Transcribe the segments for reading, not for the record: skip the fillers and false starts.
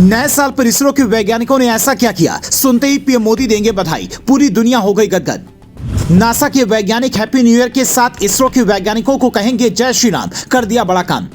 नए साल पर इसरो के वैज्ञानिकों ने ऐसा क्या किया, सुनते ही पीएम मोदी देंगे बधाई, पूरी दुनिया हो गई गदगद। नासा के वैज्ञानिक हैप्पी न्यू ईयर के साथ इसरो के वैज्ञानिकों को कहेंगे जय श्री राम, कर दिया बड़ा काम।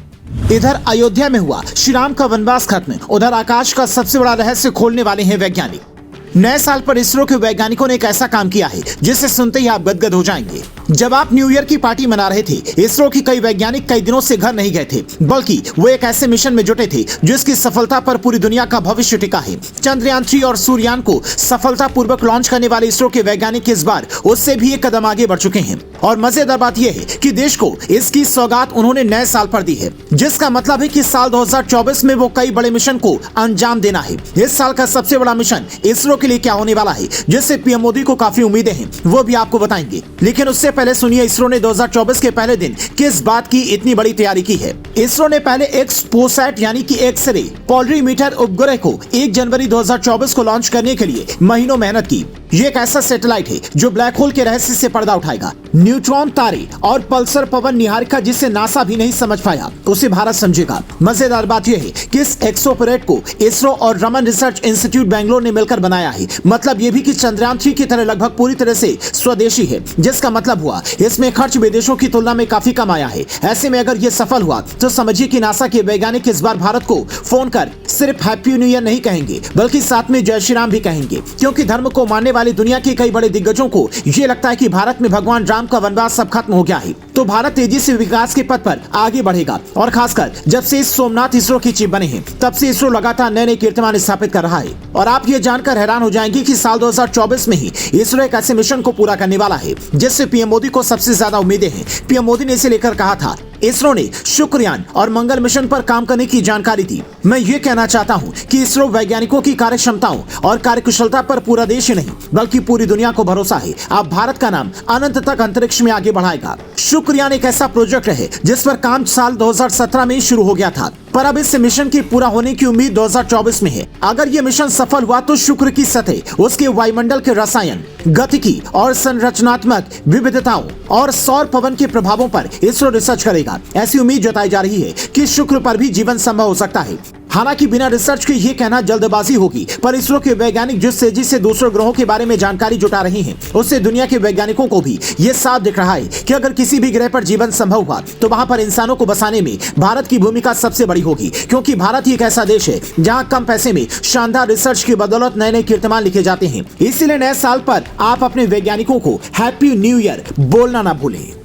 इधर अयोध्या में हुआ श्री राम का वनवास खत्म, उधर आकाश का सबसे बड़ा रहस्य खोलने वाले हैं वैज्ञानिक। नए साल पर इसरो के वैज्ञानिकों ने एक ऐसा काम किया है जिसे सुनते ही आप गदगद हो जाएंगे। जब आप न्यू ईयर की पार्टी मना रहे थे, इसरो की कई वैज्ञानिक कई दिनों से घर नहीं गए थे, बल्कि वो एक ऐसे मिशन में जुटे थे जिसकी सफलता पर पूरी दुनिया का भविष्य टिका है। चंद्रयान 3 और सूर्ययान को सफलतापूर्वक लॉन्च करने वाले इसरो के वैज्ञानिक इस बार उससे भी एक कदम आगे बढ़ चुके हैं। और मजेदार बात यह है कि देश को इसकी सौगात उन्होंने नए साल पर दी है, जिसका मतलब है कि साल 2024 में वो कई बड़े मिशन को अंजाम देना है। इस साल का सबसे बड़ा मिशन इसरो के लिए क्या होने वाला है, जिससे पीएम मोदी को काफी उम्मीदें हैं, वो भी आपको बताएंगे। लेकिन उससे पहले सुनिए इसरो ने 2024 के पहले दिन किस बात की इतनी बड़ी तैयारी की है। इसरो ने पहले एक्सपोसैट यानी कि एक्सरे पोलरीमीटर उपग्रह को 1 जनवरी 2024 को लॉन्च करने के लिए महीनों मेहनत की। ये एक ऐसा सैटेलाइट है जो ब्लैक होल के रहस्य से पर्दा उठाएगा। न्यूट्रॉन तारे और पल्सर पवन निहारिका जिसे नासा भी नहीं समझ पाया, उसे भारत समझेगा। मजेदार बात यह है कि इस एक्सोपरेट को इसरो और रमन रिसर्च इंस्टीट्यूट बेंगलोर ने मिलकर बनाया है। मतलब ये भी कि चंद्रयान 3 की तरह लगभग पूरी तरह से स्वदेशी है, जिसका मतलब हुआ इसमें खर्च विदेशों की तुलना में काफी कम आया है। ऐसे में अगर ये सफल हुआ तो समझिए कि नासा के वैज्ञानिक इस बार भारत को फोन कर सिर्फ हैप्पी न्यू ईयर नहीं कहेंगे, बल्कि साथ में जय श्री राम भी कहेंगे, क्योंकि धर्म को मानने वाली दुनिया के कई बड़े दिग्गजों को ये लगता है कि भारत में भगवान राम का वनवास सब खत्म हो गया है, तो भारत तेजी से विकास के पथ पर आगे बढ़ेगा। और खासकर जब से सोमनाथ इसरो की चीफ बने हैं, तब से इसरो लगातार नए नए कीर्तिमान स्थापित कर रहा है। और आप ये जानकर हैरान हो जाएंगे कि साल 2024 में ही इसरो एक ऐसे मिशन को पूरा करने वाला है जिससे पीएम मोदी को सबसे ज्यादा उम्मीदें हैं। पीएम मोदी ने इसे लेकर कहा था, इसरो ने शुक्रयान और मंगल मिशन पर काम करने की जानकारी दी। मैं ये कहना चाहता हूँ कि इसरो वैज्ञानिकों की कार्यक्षमताओं और कार्यकुशलता पर पूरा देश ही नहीं बल्कि पूरी दुनिया को भरोसा है। अब भारत का नाम अनंत तक अंतरिक्ष में आगे बढ़ाएगा। शुक्रयान एक ऐसा प्रोजेक्ट है जिस पर काम साल 2017 में शुरू हो गया था, पर अब इस मिशन के पूरा होने की उम्मीद 2024 में है। अगर ये मिशन सफल हुआ तो शुक्र की सतह, उसके वायुमंडल के रसायन, गतिकी और संरचनात्मक विविधताओं और सौर पवन के प्रभावों पर इसरो रिसर्च करेगा। ऐसी उम्मीद जताई जा रही है कि शुक्र पर भी जीवन संभव हो सकता है। हालांकि बिना रिसर्च के ये कहना जल्दबाजी होगी, पर इसरो के वैज्ञानिक जिस तेजी से दूसरे ग्रहों के बारे में जानकारी जुटा रहे हैं, उससे दुनिया के वैज्ञानिकों को भी ये साफ दिख रहा है कि अगर किसी भी ग्रह पर जीवन संभव हुआ तो वहां पर इंसानों को बसाने में भारत की भूमिका सबसे बड़ी होगी, क्योंकि भारत ही एक ऐसा देश है जहां कम पैसे में शानदार रिसर्च की बदौलत नए नए कीर्तिमान लिखे जाते हैं। इसीलिए नए साल पर आप अपने वैज्ञानिकों को हैप्पी न्यू ईयर बोलना ना भूलें।